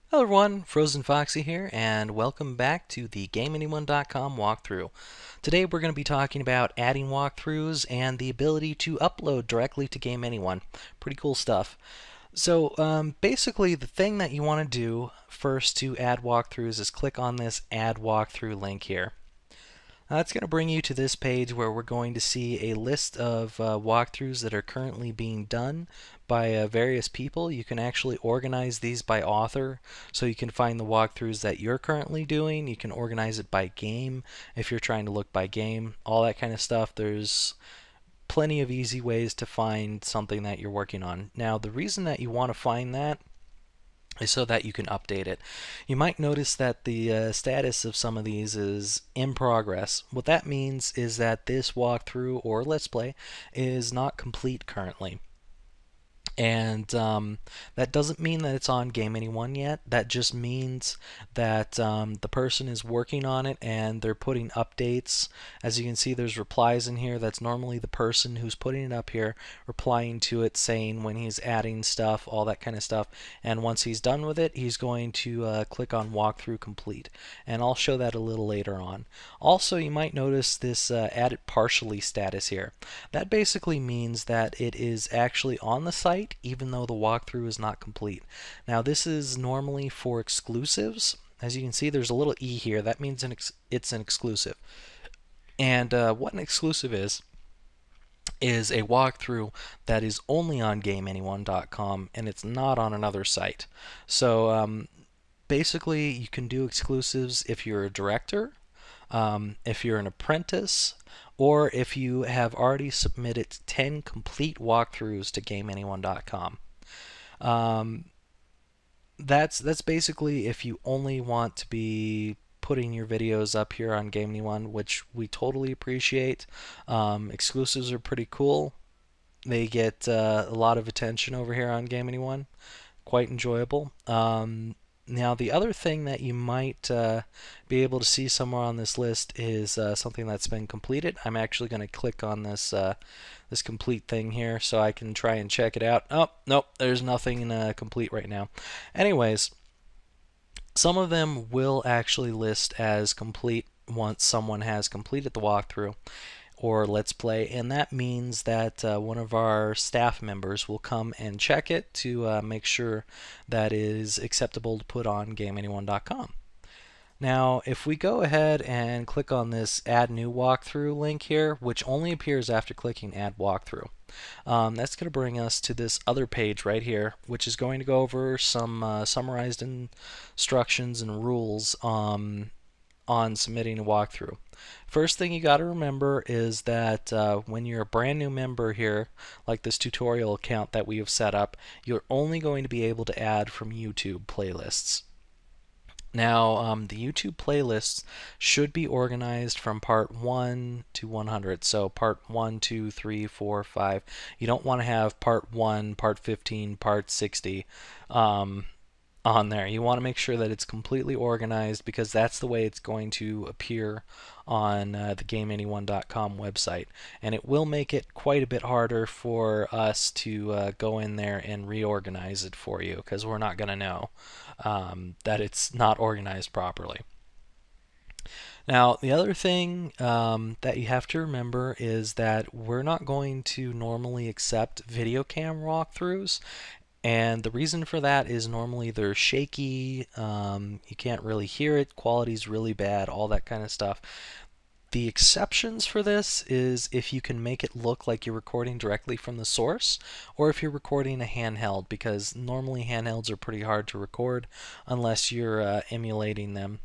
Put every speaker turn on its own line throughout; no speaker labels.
Hello everyone, FrozenFoxy here, and welcome back to the GameAnyone.com walkthrough. Today we're going to be talking about adding walkthroughs and the ability to upload directly to GameAnyone. Pretty cool stuff. So basically the thing that you want to do first to add walkthroughs is click on this Add Walkthrough link here. That's going to bring you to this page where we're going to see a list of walkthroughs that are currently being done by various people. You can actually organize these by author, so you can find the walkthroughs that you're currently doing. You can organize it by game if you're trying to look by game, all that kind of stuff. There's plenty of easy ways to find something that you're working on. Now, the reason that you want to find that is so that you can update it. You might notice that the status of some of these is in progress. What that means is that this walkthrough or let's play is not complete currently. And that doesn't mean that it's on Game Anyone yet. That just means that the person is working on it and they're putting updates. As you can see, there's replies in here. That's normally the person who's putting it up here replying to it, saying when he's adding stuff, all that kind of stuff. And once he's done with it, he's going to click on Walkthrough Complete. And I'll show that a little later on. Also, you might notice this Add It Partially status here. That basically means that it is actually on the site even though the walkthrough is not complete. Now this is normally for exclusives. As you can see, there's a little E here. That means it's an exclusive. And what an exclusive is a walkthrough that is only on GameAnyone.com and it's not on another site. So basically you can do exclusives if you're a director, if you're an apprentice, or if you have already submitted 10 complete walkthroughs to GameAnyone.com. That's basically if you only want to be putting your videos up here on Game Anyone, which we totally appreciate. Exclusives are pretty cool. They get a lot of attention over here on Game Anyone. Quite enjoyable. Now, the other thing that you might be able to see somewhere on this list is something that's been completed. I'm actually going to click on this this complete thing here so I can try and check it out. Oh, nope, there's nothing complete right now. Anyways, some of them will actually list as complete once someone has completed the walkthrough or let's play, and that means that one of our staff members will come and check it to make sure that it is acceptable to put on GameAnyone.com. Now, if we go ahead and click on this Add New Walkthrough link here, which only appears after clicking Add Walkthrough, that's going to bring us to this other page right here, which is going to go over some summarized instructions and rules on submitting a walkthrough. First thing you got to remember is that when you're a brand new member here, like this tutorial account that we have set up, you're only going to be able to add from YouTube playlists. Now, the YouTube playlists should be organized from part 1 to 100. So part 1, 2, 3, 4, 5. You don't want to have part 1, part 15, part 60 on there. You want to make sure that it's completely organized because that's the way it's going to appear on the GameAnyone.com website. And it will make it quite a bit harder for us to go in there and reorganize it for you because we're not going to know that it's not organized properly. Now, the other thing that you have to remember is that we're not going to normally accept video cam walkthroughs. And the reason for that is normally they're shaky, you can't really hear it, quality's really bad, all that kind of stuff. The exceptions for this is if you can make it look like you're recording directly from the source, or if you're recording a handheld, because normally handhelds are pretty hard to record unless you're emulating them.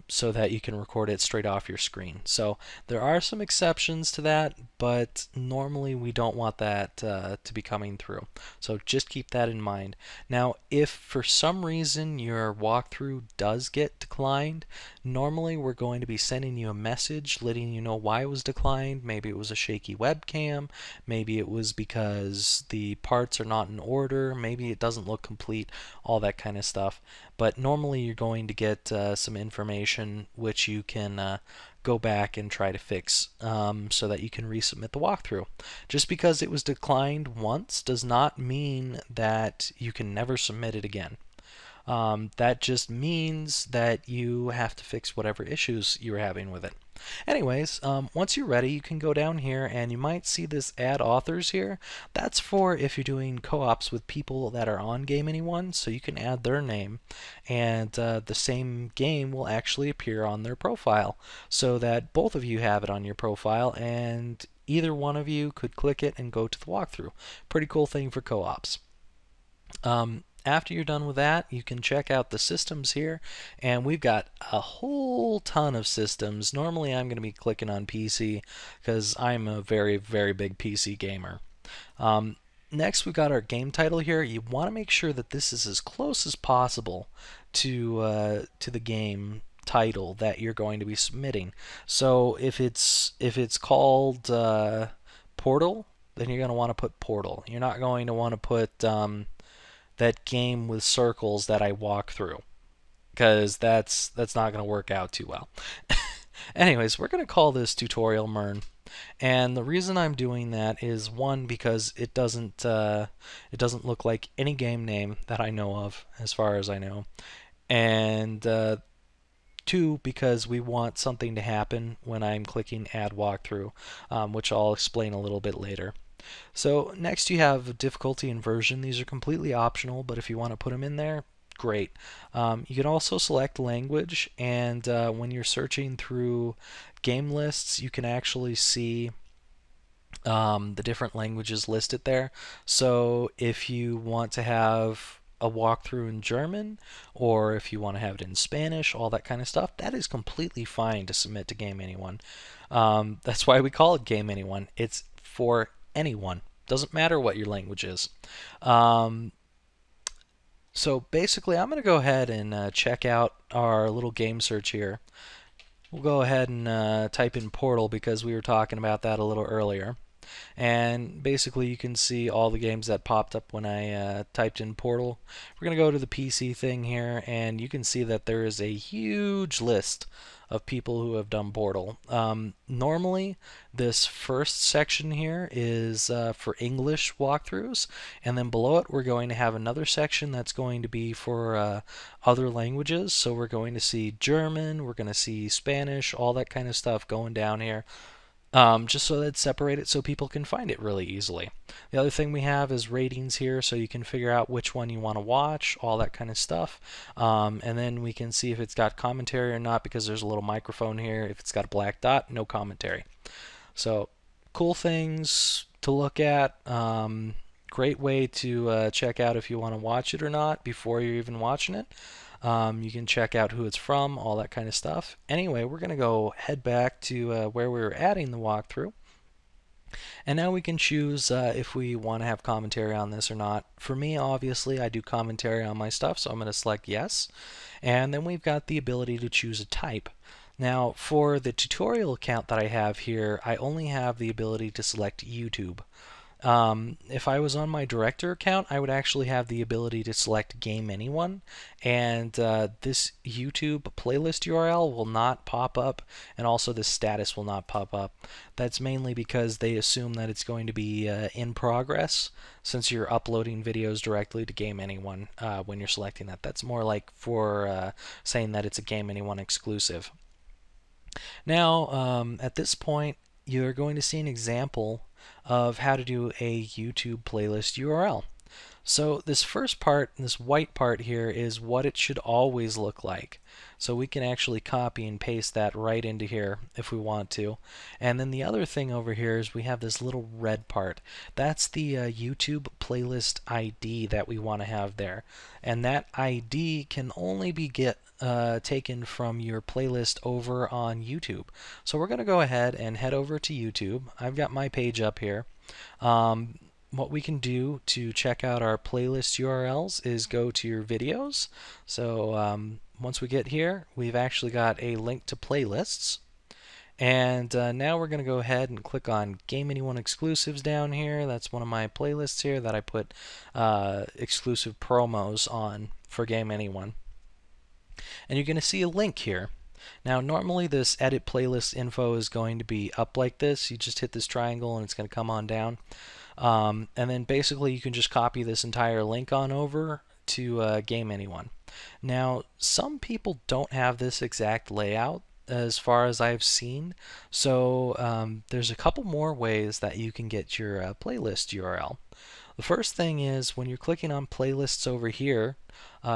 So that you can record it straight off your screen. So there are some exceptions to that, but normally we don't want that to be coming through. So just keep that in mind. Now, if for some reason your walkthrough does get declined, normally we're going to be sending you a message letting you know why it was declined. Maybe it was a shaky webcam, maybe it was because the parts are not in order, maybe it doesn't look complete, all that kind of stuff. But normally you're going to get some information which you can go back and try to fix so that you can resubmit the walkthrough. Just because it was declined once does not mean that you can never submit it again. That just means that you have to fix whatever issues you're having with it. Anyways, once you're ready, you can go down here and you might see this add authors here. That's for if you're doing co-ops with people that are on Game Anyone, so you can add their name and the same game will actually appear on their profile so that both of you have it on your profile and either one of you could click it and go to the walkthrough. Pretty cool thing for co-ops. After you're done with that, you can check out the systems here, and we've got a whole ton of systems. Normally I'm going to be clicking on PC because I'm a very, very big PC gamer. Next, we've got our game title here. You want to make sure that this is as close as possible to the game title that you're going to be submitting. So if it's called Portal, then you're going to want to put Portal. You're not going to want to put that game with circles that I walk through, because that's not going to work out too well. Anyways, we're going to call this Tutorial Mern, and the reason I'm doing that is one, because it doesn't look like any game name that I know of, as far as I know, and two, because we want something to happen when I'm clicking Add Walkthrough, which I'll explain a little bit later. So next you have difficulty and version. These are completely optional, but if you want to put them in there, great. You can also select language, and when you're searching through game lists, you can actually see the different languages listed there. So if you want to have a walkthrough in German, or if you want to have it in Spanish, all that kind of stuff, that is completely fine to submit to Game Anyone. That's why we call it Game Anyone. It's for anyone. Doesn't matter what your language is. So basically, I'm going to go ahead and check out our little game search here. We'll go ahead and type in Portal because we were talking about that a little earlier. And basically you can see all the games that popped up when I typed in Portal. We're going to go to the PC thing here, and you can see that there is a huge list of people who have done Portal. Normally this first section here is for English walkthroughs, and then below it we're going to have another section that's going to be for other languages. So we're going to see German, we're going to see Spanish, all that kind of stuff going down here. Just so that it's separated so people can find it really easily. The other thing we have is ratings here, so you can figure out which one you want to watch, all that kind of stuff. And then we can see if it's got commentary or not, because there's a little microphone here. If it's got a black dot, no commentary. So cool things to look at. Great way to check out if you want to watch it or not before you're even watching it. You can check out who it's from, all that kind of stuff. Anyway, we're going to go head back to where we were adding the walkthrough. And now we can choose if we want to have commentary on this or not. For me, obviously, I do commentary on my stuff, so I'm going to select yes. And then we've got the ability to choose a type. Now, for the tutorial account that I have here, I only have the ability to select YouTube. If I was on my director account, I would actually have the ability to select Game Anyone, and this YouTube playlist URL will not pop up, and also the status will not pop up. That's mainly because they assume that it's going to be in progress, since you're uploading videos directly to Game Anyone when you're selecting that. That's more like for saying that it's a Game Anyone exclusive. Now, at this point, you're going to see an example of how to do a YouTube playlist URL. So this first part, this white part here, is what it should always look like. So we can actually copy and paste that right into here if we want to. And then the other thing over here is we have this little red part. That's the YouTube playlist ID that we want to have there. And that ID can only be taken from your playlist over on YouTube. So we're going to go ahead and head over to YouTube. I've got my page up here. What we can do to check out our playlist URLs is go to your videos. So once we get here, we've actually got a link to playlists. And now we're going to go ahead and click on Game Anyone exclusives down here. That's one of my playlists here that I put exclusive promos on for Game Anyone. And you're going to see a link here. Now normally this edit playlist info is going to be up like this. You just hit this triangle and it's going to come on down. And then basically you can just copy this entire link on over to Game Anyone. Now, some people don't have this exact layout as far as I've seen, so there's a couple more ways that you can get your playlist URL. The first thing is when you're clicking on playlists over here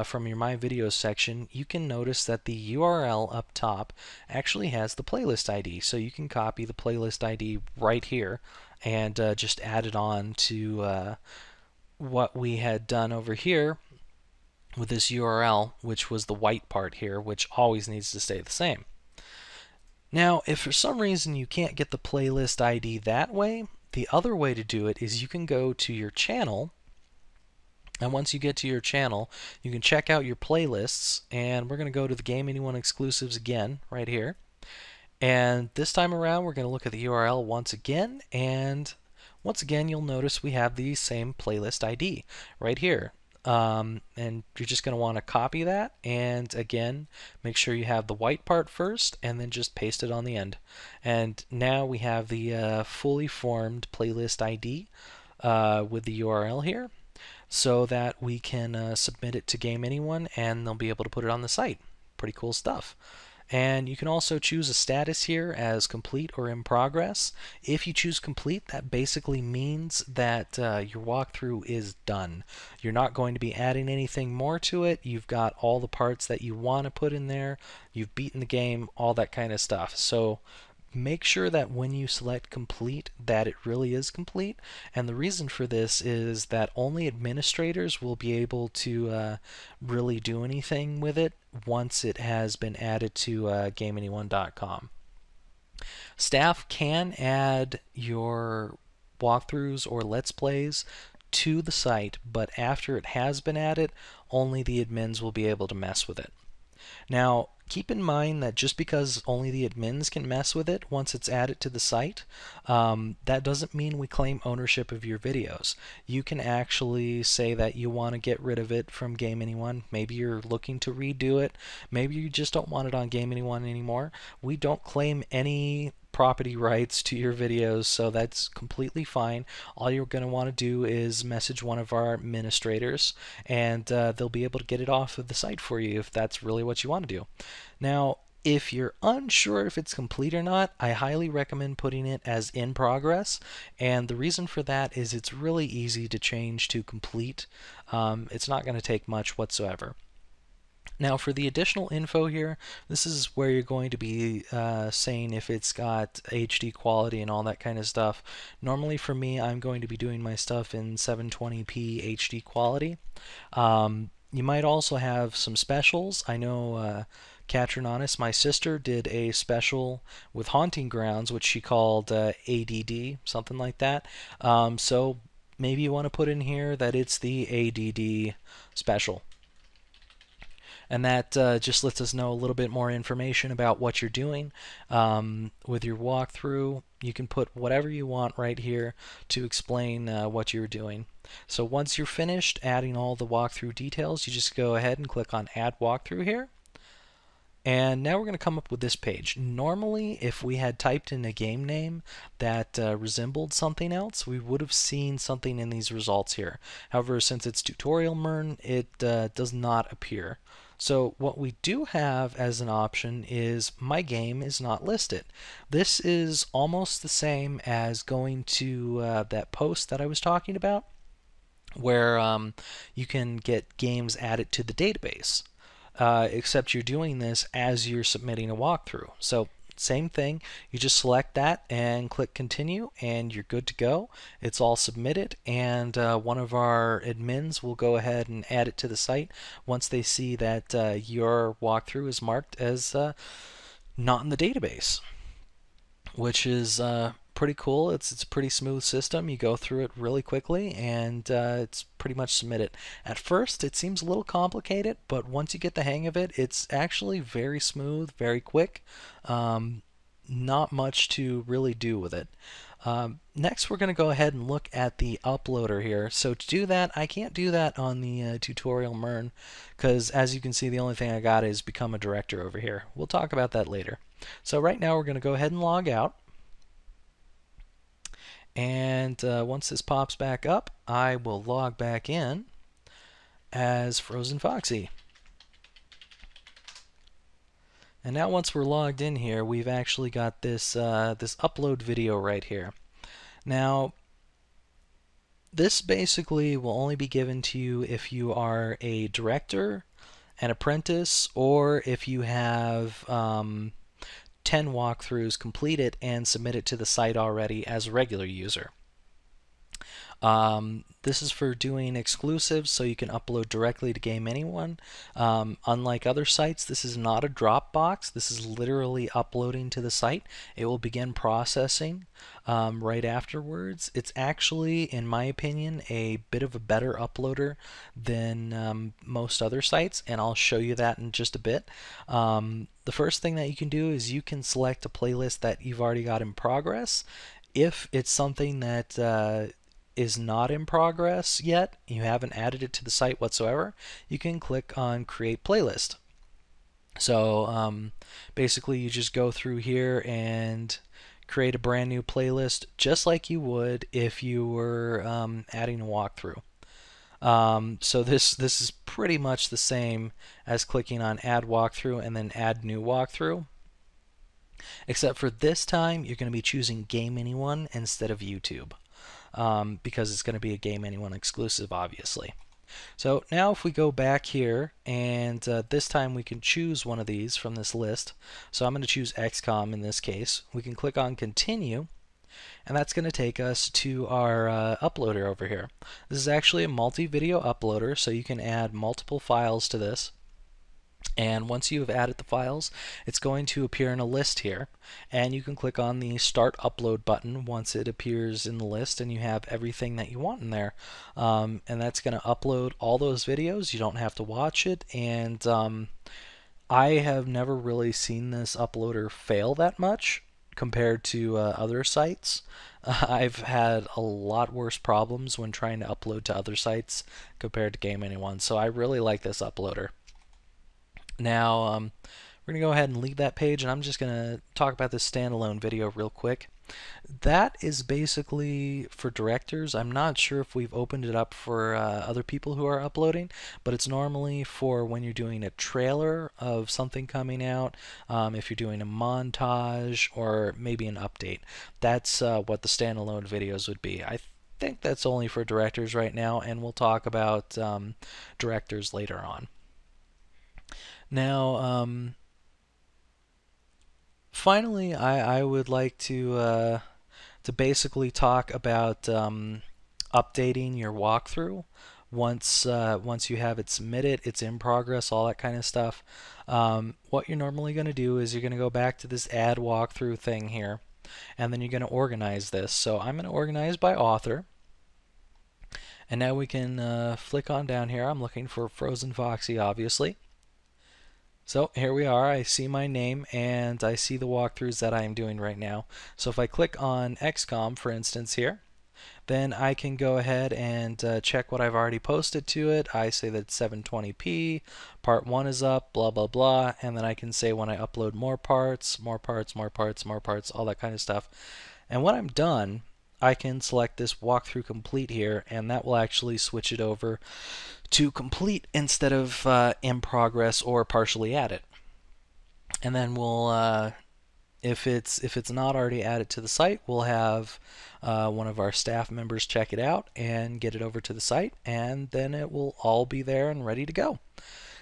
from your My Videos section, you can notice that the URL up top actually has the playlist ID. So you can copy the playlist ID right here and just add it on to what we had done over here with this URL, which was the white part here, which always needs to stay the same. Now, if for some reason you can't get the playlist ID that way, the other way to do it is you can go to your channel, and once you get to your channel, you can check out your playlists, and we're going to go to the Game Anyone exclusives again, right here. And this time around, we're going to look at the URL once again, and once again, you'll notice we have the same playlist ID right here. And you're just going to want to copy that, and again, make sure you have the white part first, and then just paste it on the end. And now we have the fully formed playlist ID with the URL here, so that we can submit it to Game Anyone, and they'll be able to put it on the site. Pretty cool stuff. And you can also choose a status here as complete or in progress. If you choose complete, that basically means that your walkthrough is done. You're not going to be adding anything more to it. You've got all the parts that you want to put in there. You've beaten the game, all that kind of stuff. So make sure that when you select complete that it really is complete, and the reason for this is that only administrators will be able to really do anything with it once it has been added to GameAnyone.com. Staff can add your walkthroughs or let's plays to the site, but after it has been added, only the admins will be able to mess with it. Now, keep in mind that just because only the admins can mess with it once it's added to the site, that doesn't mean we claim ownership of your videos. You can actually say that you want to get rid of it from Game Anyone. Maybe you're looking to redo it. Maybe you just don't want it on Game Anyone anymore. We don't claim any property rights to your videos, so that's completely fine. All you're going to want to do is message one of our administrators, and they'll be able to get it off of the site for you if that's really what you want to do. Now, if you're unsure if it's complete or not, I highly recommend putting it as in progress, and the reason for that is it's really easy to change to complete. It's not going to take much whatsoever. Now for the additional info here, this is where you're going to be saying if it's got HD quality and all that kind of stuff. Normally for me, I'm going to be doing my stuff in 720p HD quality. You might also have some specials. I know Catronanis, my sister, did a special with Haunting Grounds, which she called ADD, something like that. So maybe you want to put in here that it's the ADD special. And that just lets us know a little bit more information about what you're doing with your walkthrough. You can put whatever you want right here to explain what you're doing. So once you're finished adding all the walkthrough details, you just go ahead and click on Add Walkthrough here. And now we're going to come up with this page. Normally, if we had typed in a game name that resembled something else, we would have seen something in these results here. However, since it's Tutorial Mern, it does not appear. So what we do have as an option is my game is not listed. This is almost the same as going to that post that I was talking about, where you can get games added to the database. Except you're doing this as you're submitting a walkthrough. So same thing, you just select that and click continue and you're good to go. It's all submitted, and one of our admins will go ahead and add it to the site once they see that your walkthrough is marked as not in the database, which is pretty cool. It's a pretty smooth system. You go through it really quickly, and it's pretty much submitted. At first, it seems a little complicated, but once you get the hang of it, it's actually very smooth, very quick. Not much to really do with it. Next, we're going to go ahead and look at the uploader here. So to do that, I can't do that on the Tutorial Mern, because as you can see, the only thing I got is become a director over here. We'll talk about that later. So right now, we're going to go ahead and log out. And once this pops back up, I will log back in. as FrozenFoxy. And now once we're logged in here, we've actually got this this upload video right here. Now, this basically will only be given to you if you are a director, an apprentice, or if you have 10 walkthroughs completed and submitted to the site already as a regular user. This is for doing exclusives, so you can upload directly to Game Anyone. Unlike other sites, this is not a Dropbox. This is literally uploading to the site. It will begin processing right afterwards. It's actually, in my opinion, a bit of a better uploader than most other sites, and I'll show you that in just a bit. The first thing that you can do is you can select a playlist that you've already got in progress. If it's something that is not in progress yet, you haven't added it to the site whatsoever, you can click on Create Playlist. So basically you just go through here and create a brand new playlist just like you would if you were adding a walkthrough. So this is pretty much the same as clicking on Add Walkthrough and then Add New Walkthrough, except for this time you're going to be choosing Game Anyone instead of YouTube. Because it's going to be a Game Anyone exclusive, obviously. So now if we go back here, and this time we can choose one of these from this list. So I'm going to choose XCOM in this case. We can click on Continue, and that's going to take us to our uploader over here. This is actually a multi-video uploader, so you can add multiple files to this. And once you have added the files, it's going to appear in a list here, and you can click on the Start Upload button once it appears in the list and you have everything that you want in there. And that's going to upload all those videos. You don't have to watch it, and I have never really seen this uploader fail that much compared to other sites. I've had a lot worse problems when trying to upload to other sites compared to Game Anyone, so I really like this uploader. Now, we're going to go ahead and leave that page, and I'm just going to talk about this standalone video real quick. That is basically for directors. I'm not sure if we've opened it up for other people who are uploading, but it's normally for when you're doing a trailer of something coming out, if you're doing a montage, or maybe an update. That's what the standalone videos would be. I think that's only for directors right now, and we'll talk about directors later on. Now, finally, I would like to basically talk about updating your walkthrough once you have it submitted, it's in progress, all that kind of stuff. What you're normally going to do is you're going to go back to this Add Walkthrough thing here, and then you're going to organize this. So I'm going to organize by author. And now we can flick on down here. I'm looking for FrozenFoxy, obviously. So here we are. I see my name and I see the walkthroughs that I am doing right now. So if I click on XCOM, for instance, here, then I can go ahead and check what I've already posted to it. I say that 720p, part 1 is up, blah, blah, blah, and then I can say when I upload more parts, more parts, more parts, more parts, all that kind of stuff. And when I'm done, I can select this walkthrough complete here, and that will actually switch it over to complete instead of in progress or partially added. And then we'll, if it's not already added to the site, we'll have one of our staff members check it out and get it over to the site, and then it will all be there and ready to go.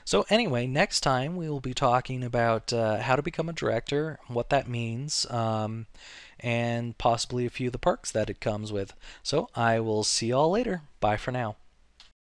So anyway, next time we will be talking about how to become a director, what that means, and possibly a few of the perks that it comes with. So I will see y'all later. Bye for now.